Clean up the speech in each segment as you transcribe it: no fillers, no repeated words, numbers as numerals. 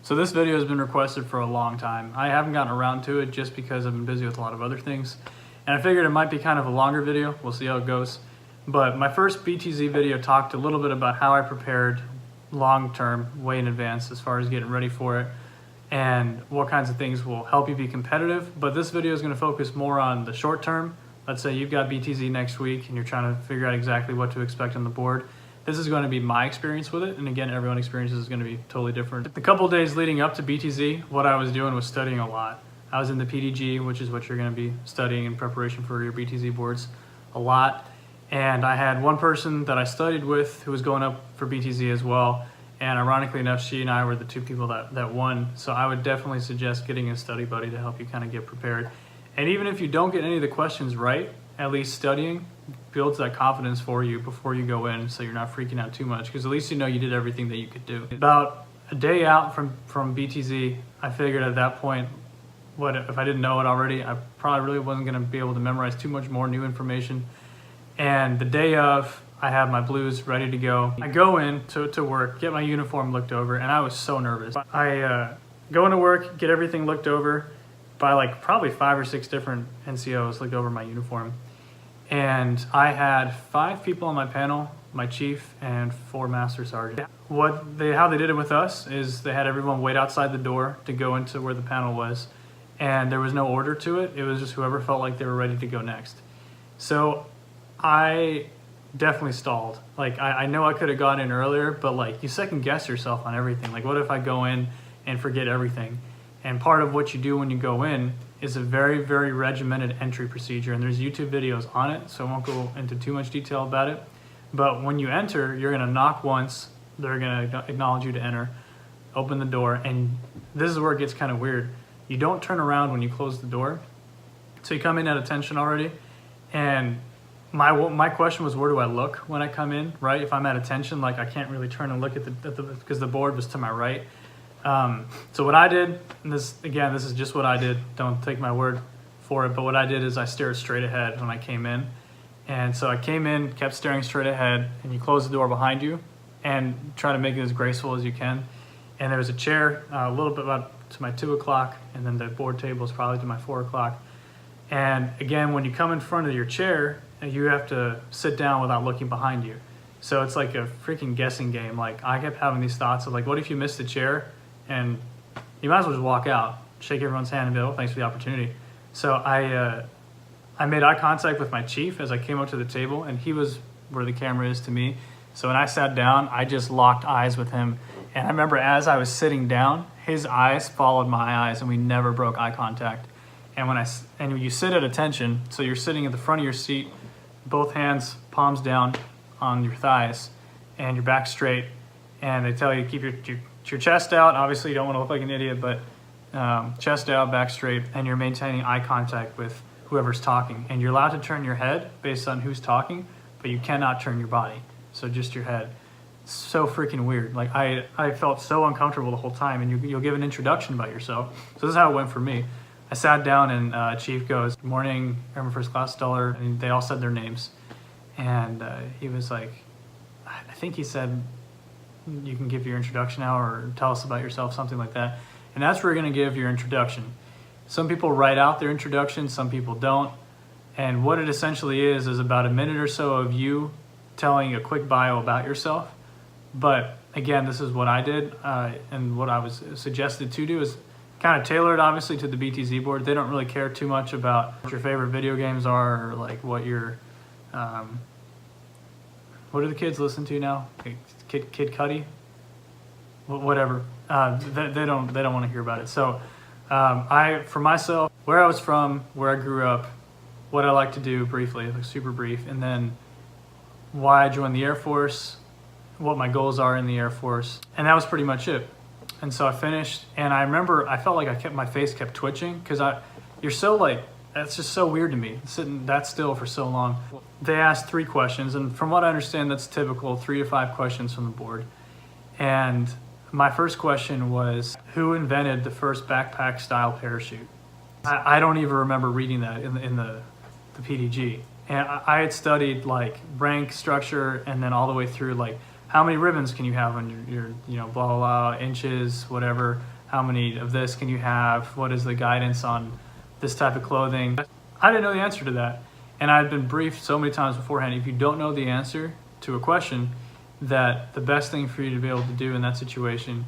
So this video has been requested for a long time. I haven't gotten around to it just because I've been busy with a lot of other things. And I figured it might be kind of a longer video. We'll see how it goes. But my first BTZ video talked a little bit about how I prepared long-term, way in advance, as far as getting ready for it and what kinds of things will help you be competitive. But this video is going to focus more on the short term. Let's say you've got BTZ next week and you're trying to figure out exactly what to expect on the board. This is going to be my experience with it, and again, everyone's experience is going to be totally different. The couple days leading up to BTZ, what I was doing was studying a lot. I was in the PDG, which is what you're going to be studying in preparation for your BTZ boards, a lot. And I had one person that I studied with who was going up for BTZ as well. And ironically enough, she and I were the two people that won. So I would definitely suggest getting a study buddy to help you kind of get prepared. And even if you don't get any of the questions right, at least studying builds that confidence for you before you go in, so you're not freaking out too much, because at least you know you did everything that you could do. About a day out from BTZ, I figured at that point, what if I didn't know it already, I probably really wasn't going to be able to memorize too much more new information. And the day of, I have my blues ready to go. I go in to work, get my uniform looked over, and I was so nervous. I go into work, get everything looked over by like probably 5 or 6 different NCOs looked over my uniform. And I had 5 people on my panel, my chief and 4 master sergeants. How they did it with us is they had everyone wait outside the door to go into where the panel was. And there was no order to it. It was just whoever felt like they were ready to go next. So I definitely stalled. Like I know I could have gone in earlier, but like you second guess yourself on everything. Like what if I go in and forget everything? And part of what you do when you go in is a very, very regimented entry procedure. And there's YouTube videos on it, so I won't go into too much detail about it. But when you enter, you're gonna knock once, they're gonna acknowledge you to enter, open the door, and this is where it gets kind of weird. You don't turn around when you close the door. So you come in at attention already, and my question was, where do I look when I come in, right? If I'm at attention, like I can't really turn and look at the because the board was to my right. So what I did, and this is just what I did, don't take my word for it, but what I did is I stared straight ahead when I came in. And so I came in, kept staring straight ahead, and you close the door behind you and try to make it as graceful as you can. And there was a chair a little bit about to my 2 o'clock, and then the board table is probably to my 4 o'clock. And again, when you come in front of your chair, you have to sit down without looking behind you. So it's like a freaking guessing game. Like I kept having these thoughts of like, what if you missed the chair? And you might as well just walk out, shake everyone's hand and be like, oh, thanks for the opportunity. So I made eye contact with my chief as I came up to the table, and he was where the camera is to me. So when I sat down, I just locked eyes with him. And I remember as I was sitting down, his eyes followed my eyes, and we never broke eye contact. And when you sit at attention, so you're sitting at the front of your seat, both hands, palms down on your thighs, and your back straight. And they tell you to keep your chest out. Obviously, you don't want to look like an idiot, but chest out, back straight, and you're maintaining eye contact with whoever's talking. And you're allowed to turn your head based on who's talking, but you cannot turn your body. So just your head. It's so freaking weird. Like I felt so uncomfortable the whole time, and you'll give an introduction about yourself. So this is how it went for me. I sat down, and Chief goes, "Good morning, Airman First Class Stellar," and they all said their names. And he was like, I think he said, you can give your introduction now or tell us about yourself, something like that. And that's where you're going to give your introduction. Some people write out their introduction, some people don't. And what it essentially is about a minute or so of you telling a quick bio about yourself. But again, this is what I did, and what I was suggested to do is kind of tailored obviously to the BTZ board. They don't really care too much about what your favorite video games are, or like what your what do the kids listen to now? Kid Cudi, whatever. They don't want to hear about it. So for myself, where I was from, where I grew up, what I like to do briefly, like super brief, and then why I joined the Air Force, what my goals are in the Air Force, and that was pretty much it. And so I finished, and I remember I felt like my face kept twitching because you're so like, that's just so weird to me, sitting that still for so long. They asked 3 questions, and from what I understand, that's typical, 3 to 5 questions from the board. And my first question was, who invented the first backpack-style parachute? I don't even remember reading that in the PDG. And I had studied like rank structure, and then all the way through like how many ribbons can you have on your blah, blah, blah, inches, whatever, how many of this can you have, what is the guidance on this type of clothing. I didn't know the answer to that, and I had been briefed so many times beforehand, if you don't know the answer to a question, that the best thing for you to be able to do in that situation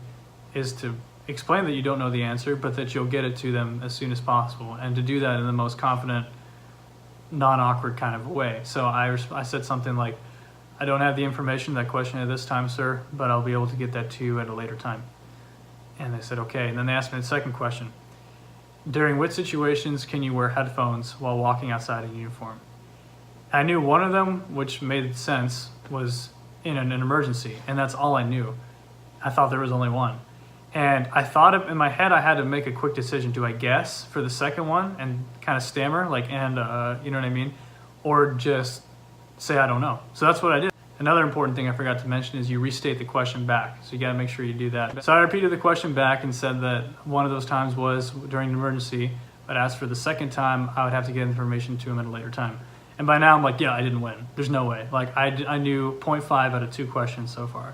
is to explain that you don't know the answer, but that you'll get it to them as soon as possible, and to do that in the most confident, non-awkward kind of way. So I said something like, I don't have the information to that question at this time, sir, but I'll be able to get that to you at a later time. And they said, okay. And then they asked me the second question. During which situations can you wear headphones while walking outside in uniform? I knew one of them, which made sense, was in an emergency, and that's all I knew. I thought there was only one. And I thought in my head I had to make a quick decision. Do I guess for the second one and kind of stammer, like, you know what I mean? Or just say I don't know. So that's what I did. Another important thing I forgot to mention is you restate the question back. So you gotta make sure you do that. So I repeated the question back and said that one of those times was during an emergency, but as for the second time, I would have to get information to him at a later time. And by now I'm like, yeah, I didn't win. There's no way. Like I knew 0.5 out of 2 questions so far.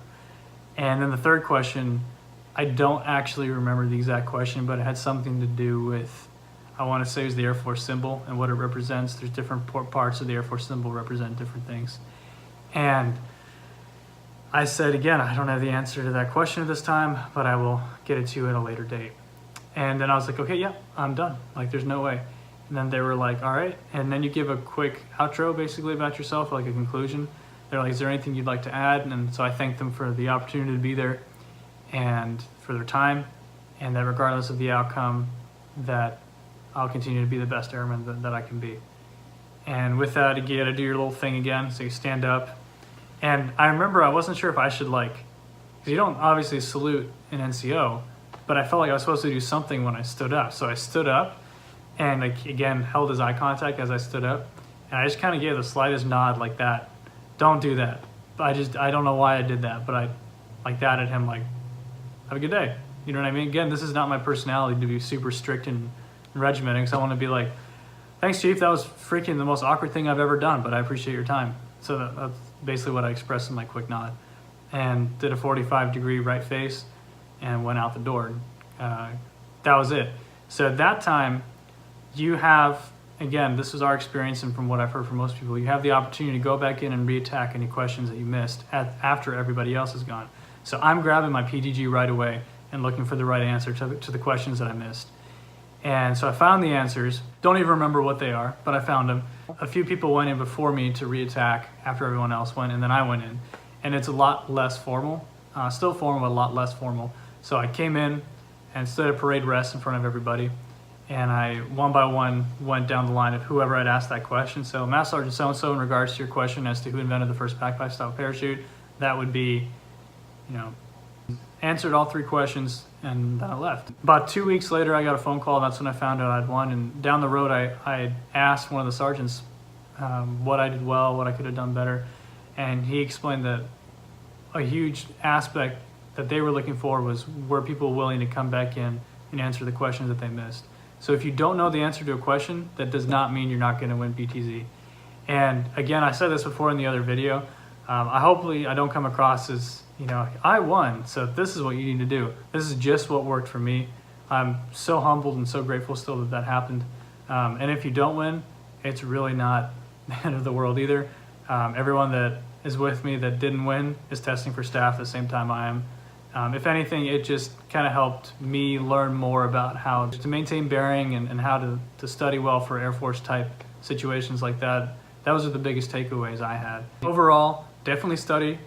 And then the third question, I don't actually remember the exact question, but it had something to do with, I want to say it was the Air Force symbol and what it represents. There's different parts of the Air Force symbol represent different things. And I said, again, I don't have the answer to that question at this time, but I will get it to you at a later date. And then I was like, okay, yeah, I'm done. Like, there's no way. And then they were like, all right. And then you give a quick outro basically about yourself, like a conclusion. They're like, is there anything you'd like to add? And so I thanked them for the opportunity to be there and for their time, and that regardless of the outcome, that I'll continue to be the best airman that I can be. And with that, you gotta do your little thing again. So you stand up. And I remember I wasn't sure if I should, like, because you don't obviously salute an NCO, but I felt like I was supposed to do something when I stood up. So I stood up and, like, again, held his eye contact as I stood up. And I just kind of gave the slightest nod like that. Don't do that. I don't know why I did that, but I like that at him, like, have a good day. You know what I mean? Again, this is not my personality to be super strict and regimenting, because I want to be like, thanks, Chief, that was freaking the most awkward thing I've ever done, but I appreciate your time. So that's basically what I expressed in my quick nod. And did a 45-degree right face and went out the door. That was it. So at that time, you have, again, this is our experience and from what I've heard from most people, you have the opportunity to go back in and re-attack any questions that you missed after everybody else is gone. So I'm grabbing my PDG right away and looking for the right answer to the questions that I missed. And so I found the answers. Don't even remember what they are, but I found them. A few people went in before me to re-attack after everyone else went, and then I went in. And it's a lot less formal. Still formal, but a lot less formal. So I came in and stood at parade rest in front of everybody. And I, one by one, went down the line of whoever had asked that question. So Master Sergeant so-and-so, in regards to your question as to who invented the first backpipe style parachute, that would be, you know, answered all 3 questions, and then I left. About 2 weeks later, I got a phone call, and that's when I found out I'd won. And down the road, I asked one of the sergeants what I did well, what I could have done better. And he explained that a huge aspect that they were looking for was, were people willing to come back in and answer the questions that they missed. So if you don't know the answer to a question, that does not mean you're not going to win BTZ. And again, I said this before in the other video. Hopefully I don't come across as, you know, I won, so this is what you need to do. This is just what worked for me. I'm so humbled and so grateful still that that happened. And if you don't win, it's really not the end of the world either. Everyone that is with me that didn't win is testing for staff at the same time I am. If anything, it just kind of helped me learn more about how to maintain bearing and how to study well for Air Force type situations like that. Those are the biggest takeaways I had. Overall, definitely study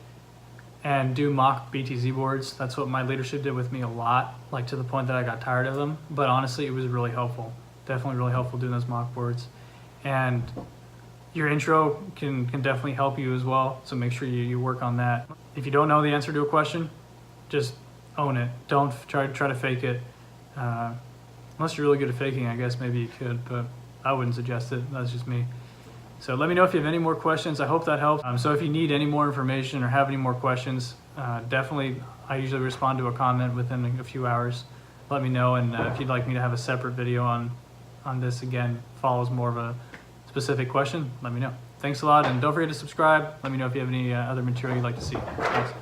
and do mock BTZ boards. That's what my leadership did with me a lot, like to the point that I got tired of them. But honestly, it was really helpful. Definitely really helpful doing those mock boards. And your intro can definitely help you as well, so make sure you work on that. If you don't know the answer to a question, just own it. Don't try to fake it. Unless you're really good at faking, I guess maybe you could, but I wouldn't suggest it. That's just me. So let me know if you have any more questions. I hope that helps. So if you need any more information or have any more questions, definitely, I usually respond to a comment within a few hours. Let me know, and if you'd like me to have a separate video on this, again, follows more of a specific question, let me know. Thanks a lot, and don't forget to subscribe. Let me know if you have any other material you'd like to see. Thanks.